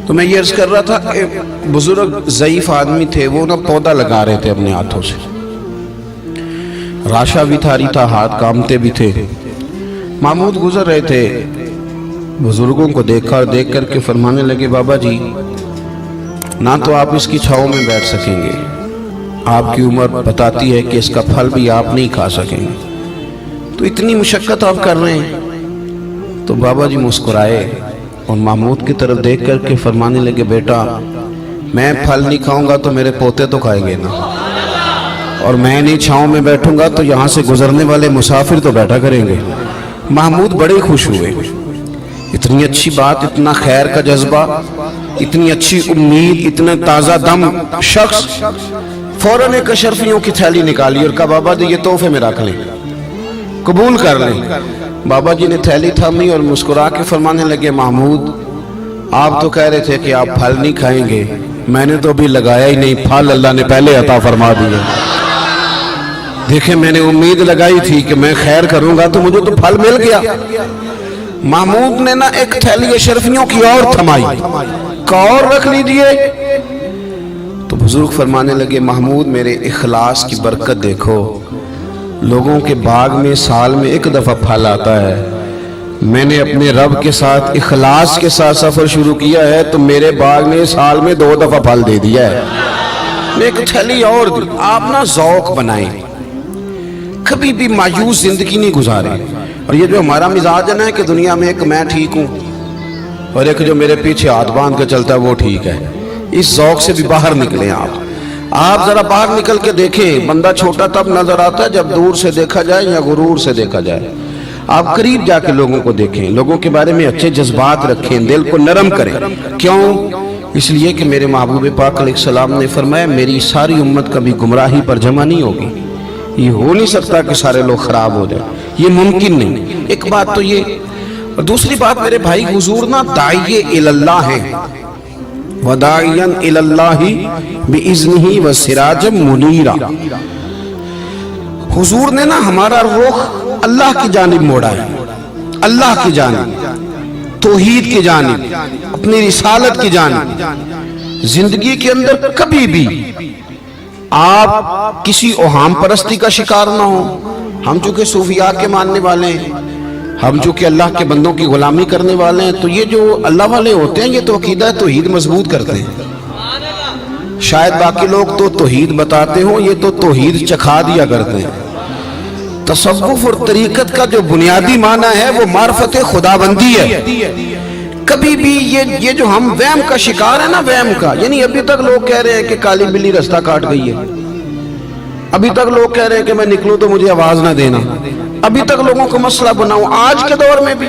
تو میں یہ عرض کر رہا تھا کہ بزرگ ضعیف آدمی تھے، وہ نا پودا لگا رہے تھے اپنے ہاتھوں سے، راشا بھی تھاری تھا، ہاتھ کامتے بھی تھے۔ محمود گزر رہے تھے، بزرگوں کو دیکھ کر کے فرمانے لگے بابا جی نہ تو آپ اس کی چھاؤں میں بیٹھ سکیں گے، آپ کی عمر بتاتی ہے کہ اس کا پھل بھی آپ نہیں کھا سکیں گے، تو اتنی مشقت آپ کر رہے ہیں۔ تو بابا جی مسکرائے اور محمود کی طرف دیکھ کر کے فرمانے لگے بیٹا میں پھل نہیں کھاؤں گا تو میرے پوتے تو کھائیں گے نا، اور میں نہیں چھاؤں میں بیٹھوں گا تو یہاں سے گزرنے والے مسافر تو بیٹھا کریں گے۔ محمود بڑے خوش ہوئے، اتنی اچھی بات، اتنا خیر کا جذبہ، اتنی اچھی امید، اتنا تازہ دم شخص فوراً ایک اشرفیوں کی تھیلی نکالی اور کہا بابا جی یہ تحفے میں رکھ لیں، قبول کر لیں۔ بابا جی نے تھیلی تھامی اور مسکرا کے فرمانے لگے محمود آپ تو کہہ رہے تھے کہ آپ پھل نہیں کھائیں گے، میں نے تو ابھی لگایا ہی نہیں، پھل اللہ نے پہلے عطا فرما دیے۔ دیکھیں میں نے امید لگائی تھی کہ میں خیر کروں گا تو مجھے تو پھل مل گیا۔ محمود نے نا ایک تھیلی اشرفیوں کی اور تھمائی، اور رکھ لیجئے۔ تو بزرگ فرمانے لگے محمود میرے اخلاص کی برکت دیکھو، لوگوں کے باغ میں سال میں ایک دفعہ پھل آتا ہے، میں نے اپنے رب کے ساتھ اخلاص کے ساتھ سفر شروع کیا ہے تو میرے باغ نے سال میں 2 دفعہ پھل دے دیا ہے۔ میں ایک تھیلی اور دی۔ آپ نا ذوق بنائیں، کبھی بھی مایوس زندگی نہیں گزارے۔ اور یہ جو ہمارا مزاج ہے نا کہ دنیا میں ایک میں ٹھیک ہوں اور ایک جو میرے پیچھے ہاتھ باندھ کے چلتا ہے وہ ٹھیک ہے، اس ذوق سے بھی باہر نکلیں۔ آپ ذرا باہر نکل کے دیکھیں، بندہ چھوٹا تب نظر آتا ہے جب دور سے دیکھا جائے یا غرور سے دیکھا جائے۔ آپ قریب جا کے لوگوں کو دیکھیں، لوگوں کے بارے میں اچھے جذبات رکھیں، دل کو نرم کریں۔ کیوں؟ اس لیے کہ میرے محبوب پاک علیہ السلام نے فرمایا میری ساری امت کبھی گمراہی پر جمع نہیں ہوگی، یہ ہو نہیں سکتا کہ سارے لوگ خراب ہو جائیں، یہ ممکن نہیں۔ ایک بات تو یہ، اور دوسری بات میرے بھائی حضور نا داعی اللہ ہیں، وَدَاعِيًا إِلَى اللَّهِ بِإِذْنِهِ وَسِرَاجًا مُنِيرًا۔ حضور نے نا ہمارا رخ اللہ کی جانب موڑا ہے، اللہ کی جانب، توحید کی جانب، اپنی رسالت کی جانب۔ زندگی کے اندر کبھی بھی آپ کسی اوہام پرستی کا شکار نہ ہو۔ ہم چونکہ صوفیاء کے ماننے والے ہیں، ہم چونکہ اللہ کے بندوں کی غلامی کرنے والے ہیں، تو یہ جو اللہ والے ہوتے ہیں یہ تو عقیدہ توحید مضبوط کرتے ہیں۔ شاید باقی لوگ تو توحید بتاتے ہوں، یہ تو توحید چکھا دیا کرتے ہیں۔ تصوف اور طریقت کا جو بنیادی معنی ہے وہ معرفت خدا بندی ہے۔ کبھی بھی یہ جو ہم وہم کا شکار ہے نا، وہم کا، یعنی ابھی تک لوگ کہہ رہے ہیں کہ کالی بلی رستہ کاٹ گئی ہے، ابھی تک لوگ کہہ رہے ہیں کہ میں نکلوں تو مجھے آواز نہ دینا، ابھی تک لوگوں کو مسئلہ بناؤں۔ آج کے دور میں بھی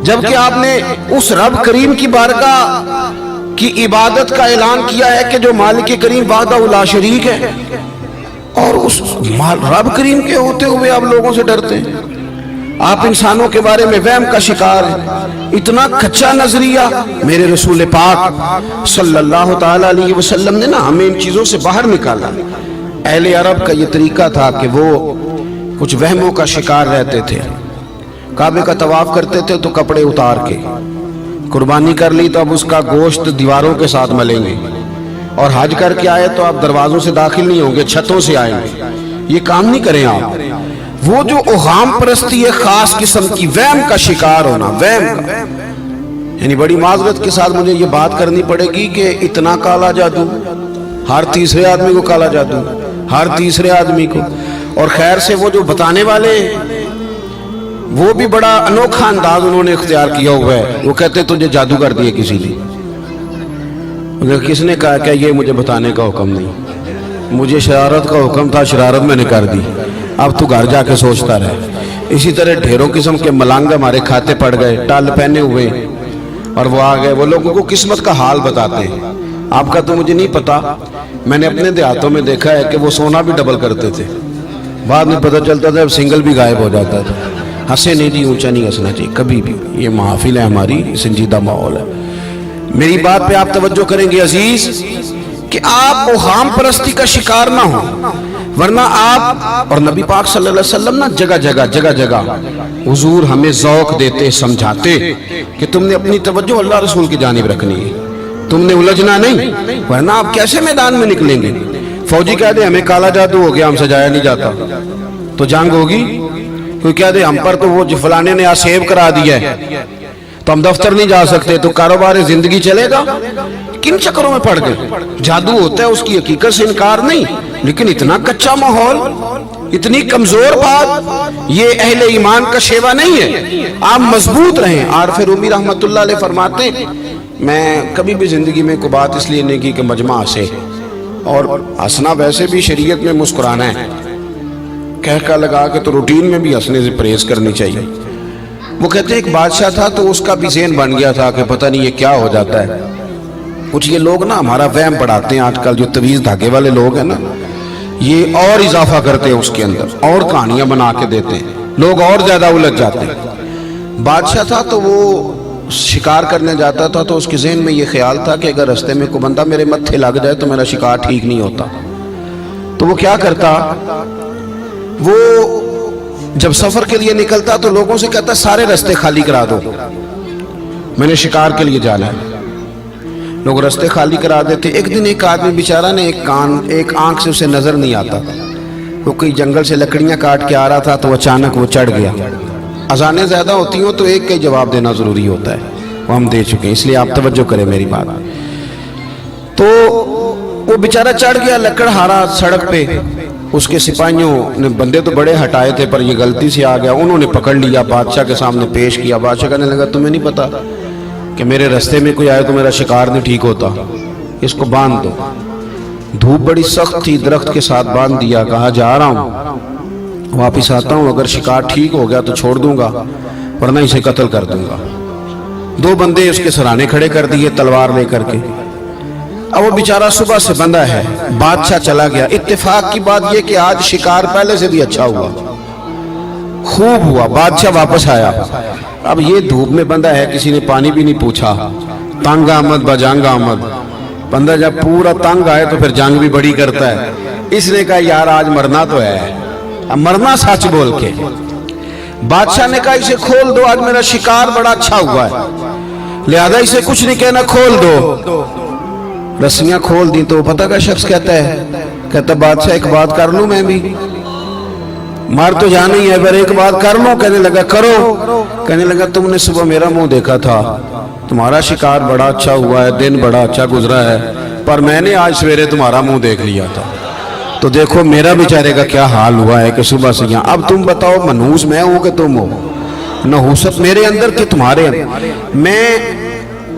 جبکہ آپ نے اس رب کریم کی بارگاہ کی عبادت کا اعلان کیا ہے کہ جو مالک کریم وحدہ لا شریک ہے، اور اس رب کریم کے ہوتے ہوئے آپ لوگوں سے ڈرتے ہیں۔ آپ انسانوں کے بارے میں وہم کا شکار ہیں، اتنا کچا نظریہ۔ میرے رسول پاک صلی اللہ تعالی علیہ وسلم نے نا ہمیں ان چیزوں سے باہر نکالا۔ اہل عرب کا یہ طریقہ تھا کہ وہ کچھ وہموں کا شکار رہتے تھے، کعبے کا طواف کرتے تھے تو کپڑے اتار کے، قربانی کر لی تو اب اس کا گوشت دیواروں کے ساتھ ملیں گے، اور حج کر کے آئے تو آپ دروازوں سے داخل نہیں ہوں گے، چھتوں سے آئیں گے۔ یہ کام نہیں کریں آپ۔ وہ جو اوہام پرستی ہے خاص قسم کی، وہم کا شکار ہونا، وہم کا، یعنی بڑی معذرت کے ساتھ مجھے یہ بات کرنی پڑے گی کہ اتنا کالا جادو، ہر تیسرے آدمی کو کالا جادو، ہر تیسرے آدمی کو، اور خیر سے وہ جو بتانے والے وہ بھی بڑا انوکھا انداز انہوں نے اختیار کیا ہوا ہے۔ وہ کہتے ہیں تجھے جادو کر دیے کسی نے، کس نے کہا کہ یہ مجھے بتانے کا حکم نہیں، مجھے شرارت کا حکم تھا، شرارت میں نے کر دی، اب تو گھر جا کے سوچتا رہے۔ اسی طرح ڈھیروں قسم کے ملانگ ہمارے کھاتے پڑ گئے، ٹال پہنے ہوئے، اور وہ آ گئے، وہ لوگوں کو قسمت کا حال بتاتے ہیں۔ آپ کا تو مجھے نہیں پتا، میں نے اپنے دیہاتوں میں دیکھا ہے کہ وہ سونا بھی ڈبل کرتے تھے، بعد میں پتہ چلتا تھا اب سنگل بھی غائب ہو جاتا تھا۔ ہنسے نہیں جی، اونچا نہیں ہنسنا چاہیے کبھی بھی، یہ محافل ہے ہماری، سنجیدہ ماحول ہے۔ میری بات پہ آپ توجہ کریں گے عزیز کہ آپ اوہام پرستی کا شکار نہ ہوں۔ ورنہ آپ اور نبی پاک صلی اللہ علیہ وسلم نا جگہ جگہ حضور ہمیں ذوق دیتے سمجھاتے کہ تم نے اپنی توجہ اللہ رسول کی جانب رکھنی ہے، تم نے الجھنا نہیں، ورنہ آپ کیسے میدان میں نکلیں گے؟ فوجی کہہ دے ہمیں کالا جادو ہو گیا، ہم سے جایا نہیں جاتا، تو جنگ ہوگی؟ کوئی کہہ دے ہم پر تو وہ فلانے نے سیو کرا دیا ہے تو ہم دفتر نہیں جا سکتے، تو کاروبار زندگی چلے گا؟ کن چکروں میں پڑ گئے؟ جادو ہوتا ہے، اس کی حقیقت سے انکار نہیں، لیکن اتنا کچا ماحول، اتنی کمزور بات، یہ اہل ایمان کا شیوا نہیں ہے۔ آپ مضبوط رہیں۔ عارف رومی رحمت اللہ علیہ فرماتے ہیں میں کبھی بھی زندگی میں کوئی بات اس لیے نہیں کی کہ مجمع ہنسے، اور ہنسنا ویسے بھی شریعت میں مسکرانا ہے، کہہ کا لگا کے تو روٹین میں بھی ہنسنے سے پرہیز کرنی چاہیے۔ وہ کہتے ہیں ایک بادشاہ تھا تو اس کا بھی ذہن بن گیا تھا کہ پتہ نہیں یہ کیا ہو جاتا ہے۔ کچھ یہ لوگ نا ہمارا وہم بڑھاتے ہیں، آج کل جو تویز دھاگے والے لوگ ہیں نا، یہ اور اضافہ کرتے ہیں اس کے اندر، اور کہانیاں بنا کے دیتے ہیں، لوگ اور زیادہ الجھ جاتے ہیں۔ بادشاہ تھا تو وہ شکار کرنے جاتا تھا تو اس کے ذہن میں یہ خیال تھا کہ اگر رستے میں کوئی بندہ میرے متھے لگ جائے تو میرا شکار ٹھیک نہیں ہوتا۔ تو وہ کیا کرتا، وہ جب سفر کے لیے نکلتا تو لوگوں سے کہتا سارے رستے خالی کرا دو، میں نے شکار کے لیے جانا ہے۔ لوگ رستے خالی کرا دیتے۔ ایک دن ایک آدمی بیچارہ نے ایک آنکھ سے اسے نظر نہیں آتا، وہ کوئی جنگل سے لکڑیاں کاٹ کے آ رہا تھا تو اچانک وہ چڑھ گیا۔ اذانیں زیادہ ہوتی ہوں تو ایک کا جواب دینا ضروری ہوتا ہے، وہ ہم دے چکے ہیں، اس لیے آپ توجہ کریں میری بات۔ تو وہ بیچارہ چڑھ گیا لکڑ ہارا سڑک پہ، اس کے سپاہیوں نے بندے تو بڑے ہٹائے تھے پر یہ غلطی سے آ گیا، انہوں نے پکڑ لیا، بادشاہ کے سامنے پیش کیا۔ بادشاہ کہنے لگا تمہیں نہیں پتا کہ میرے رستے میں کوئی آئے تو میرا شکار نہیں ٹھیک ہوتا، اس کو باندھ دو۔ دھوپ بڑی سخت تھی، درخت کے ساتھ باندھ دیا، کہا جا رہا ہوں، واپس آتا ہوں، اگر شکار ٹھیک ہو گیا تو چھوڑ دوں گا ورنہ اسے قتل کر دوں گا۔ دو بندے اس کے سرانے کھڑے کر دیے تلوار لے کر کے۔ اب وہ بیچارہ صبح سے بندہ ہے، بادشاہ چلا گیا۔ اتفاق کی بات یہ کہ آج شکار پہلے سے بھی اچھا ہوا، خوب ہوا، بادشاہ واپس آیا۔ اب یہ دھوپ میں بندہ ہے، کسی نے پانی بھی نہیں پوچھا، تنگ آمد بجنگ آمد، بندہ جب پورا تنگ آئے تو پھر جنگ بھی بڑی کرتا ہے۔ اس نے کہا یار آج مرنا تو ہے، اب مرنا سچ بول کے۔ بادشاہ نے کہا اسے کھول دو، آج میرا شکار بڑا اچھا ہوا ہے، لہذا اسے کچھ نہیں کہنا، کھول دو۔ رسیاں کھول دی تو پتہ کا شخص کہتا ہے بادشاہ ایک بات کر لوں میں بھی، مار تو جانا ہی ہے پر ایک بات کر لوں۔ کہنے لگا کرو۔ کہنے لگا تم نے صبح میرا منہ دیکھا تھا، تمہارا شکار بڑا اچھا ہوا ہے، دن بڑا اچھا گزرا ہے، پر میں نے آج سویرے تمہارا منہ دیکھ لیا تھا، تو دیکھو میرا بیچارے کا کیا حال ہوا ہے کہ صبح سے یہاں۔ اب تم بتاؤ منحوس میں ہوں کہ تم ہو؟ نحوست میرے اندر کہ تمہارے اندر؟ میں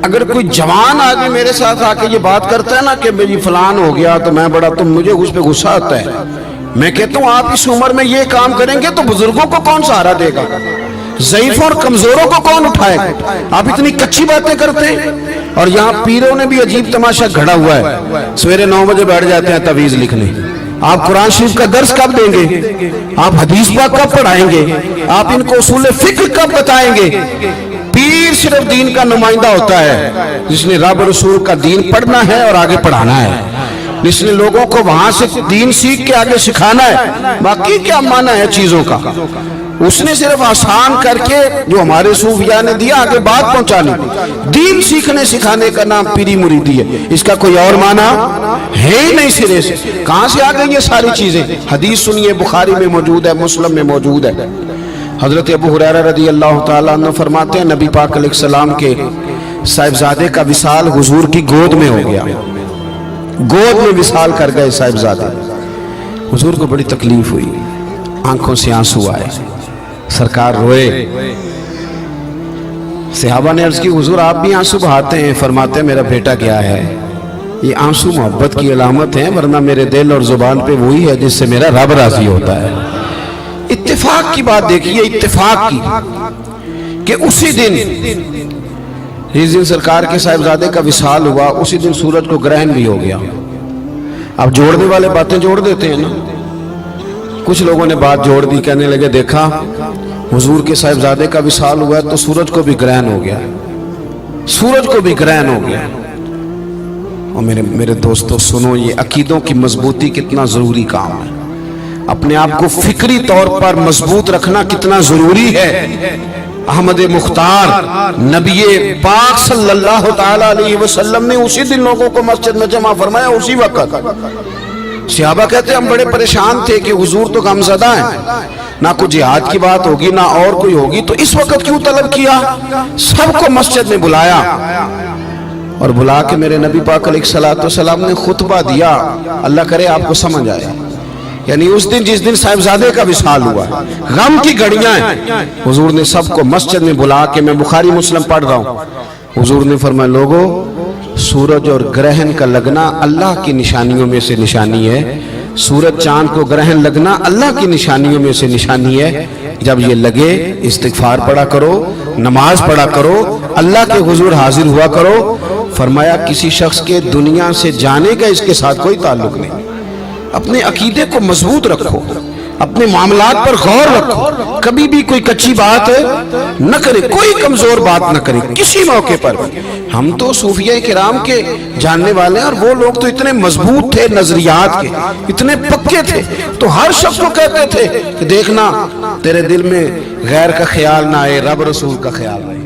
اگر کوئی جوان آدمی میرے ساتھ آ کے یہ بات کرتا ہے نا کہ میری فلان ہو گیا تو میں بڑا، تم مجھے اس پہ غصہ آتا ہے۔ میں کہتا ہوں آپ اس عمر میں یہ کام کریں گے تو بزرگوں کو کون سہارا دے گا؟ ضعیفوں اور کمزوروں کو کون اٹھائے گا؟ آپ اتنی کچی باتیں کرتے ہیں۔ اور یہاں پیروں نے بھی عجیب تماشا گھڑا ہوا ہے، سویرے 9 بجے بیٹھ جاتے ہیں تعویذ لکھنے۔ آپ قرآن شریف کا درس کب دیں گے؟ آپ حدیث پاک کب پڑھائیں گے؟ آپ ان کو اصول فقہ کب بتائیں گے؟ پیر صرف دین کا نمائندہ ہوتا ہے جس نے رب رسول کا دین پڑھنا ہے اور آگے پڑھانا ہے، جس نے لوگوں کو وہاں سے دین سیکھ کے آگے سکھانا ہے۔ باقی کیا معنی ہے چیزوں کا؟ اس نے صرف آسان کر کے جو ہمارے صوفیاء نے دیا آگے بات پہنچانی۔ دین سیکھنے سکھانے کا نام پیری مریدی ہے، اس کا کوئی اور معنی ہے ہی نہیں سرے سے۔ کہاں سے آ گئی یہ ساری چیزیں؟ حدیث سنیے، بخاری میں موجود ہے، مسلم میں موجود ہے۔ حضرت ابو ہریرہ رضی اللہ تعالیٰ عنہ فرماتے ہیں نبی پاک علیہ السلام کے صاحبزادے کا وصال حضور کی گود میں ہو گیا، گود میں وصال کر گئے صاحبزادے۔ حضور کو بڑی تکلیف ہوئی، آنکھوں سے آنسو آئے، سرکار روئے۔ صحابہ نے عرض کی حضور آپ بھی آنسو بہاتے ہیں؟ فرماتے ہیں میرا بیٹا گیا ہے، یہ آنسو محبت کی علامت ہیں، ورنہ میرے دل اور زبان پہ وہی ہے جس سے میرا رب راضی ہوتا ہے۔ اتفاق کی بات دیکھیے، اتفاق کی کہ اسی دن جس دن سرکار کے صاحبزادے کا وصال ہوا اسی دن سورج کو گرہن بھی ہو گیا۔ اب جوڑنے والے باتیں جوڑ دیتے ہیں نا، کچھ لوگوں نے بات جوڑ دی، کہنے لگے دیکھا حضور کے صاحبزادے کا وصال ہوا تو سورج کو بھی گرہن ہو گیا، سورج کو بھی گرہن ہو گیا۔ اور میرے دوستو سنو، یہ عقیدوں کی مضبوطی کتنا ضروری کام ہے۔ اپنے آپ کو فکری طور پر مضبوط رکھنا کتنا ضروری ہے۔ احمد مختار نبی پاک صلی اللہ تعالیٰ علیہ وسلم نے اسی دن لوگوں کو مسجد میں جمع فرمایا، اسی وقت۔ صحابہ کہتے ہیں ہم بڑے پریشان تھے کہ حضور تو غمزدہ ہیں، نہ کوئی جہاد کی بات ہوگی نہ اور کوئی ہوگی، تو اس وقت کیوں طلب کیا؟ سب کو مسجد میں بلایا اور بلا کے میرے نبی پاک علیہ السلام نے خطبہ دیا۔ اللہ کرے آپ کو سمجھ آئے، یعنی اس دن جس دن صاحبزادے کا وصال ہوا، غم کی گھڑیاں ہیں، حضور نے سب کو مسجد میں بلا کے، میں بخاری مسلم پڑھ رہا ہوں، حضور نے فرمایا لوگو سورج اور گرہن کا لگنا اللہ کی نشانیوں میں سے نشانی ہے، سورج چاند کو گرہن لگنا اللہ کی نشانیوں میں سے نشانی ہے، جب یہ لگے استغفار پڑھا کرو، نماز پڑھا کرو، اللہ کے حضور حاضر ہوا کرو۔ فرمایا کسی شخص کے دنیا سے جانے کا اس کے ساتھ کوئی تعلق نہیں، اپنے عقیدے کو مضبوط رکھو، اپنے معاملات پر غور رکھو، کبھی بھی کوئی کچی بات نہ کرے، کوئی کمزور بات نہ کرے کسی موقع پر۔ ہم تو صوفیہ کرام کے جاننے والے ہیں، اور وہ لوگ تو اتنے مضبوط تھے نظریات کے، اتنے پکے تھے، تو ہر شخص کو کہتے تھے کہ دیکھنا تیرے دل میں غیر کا خیال نہ آئے، رب رسول کا خیال آئے۔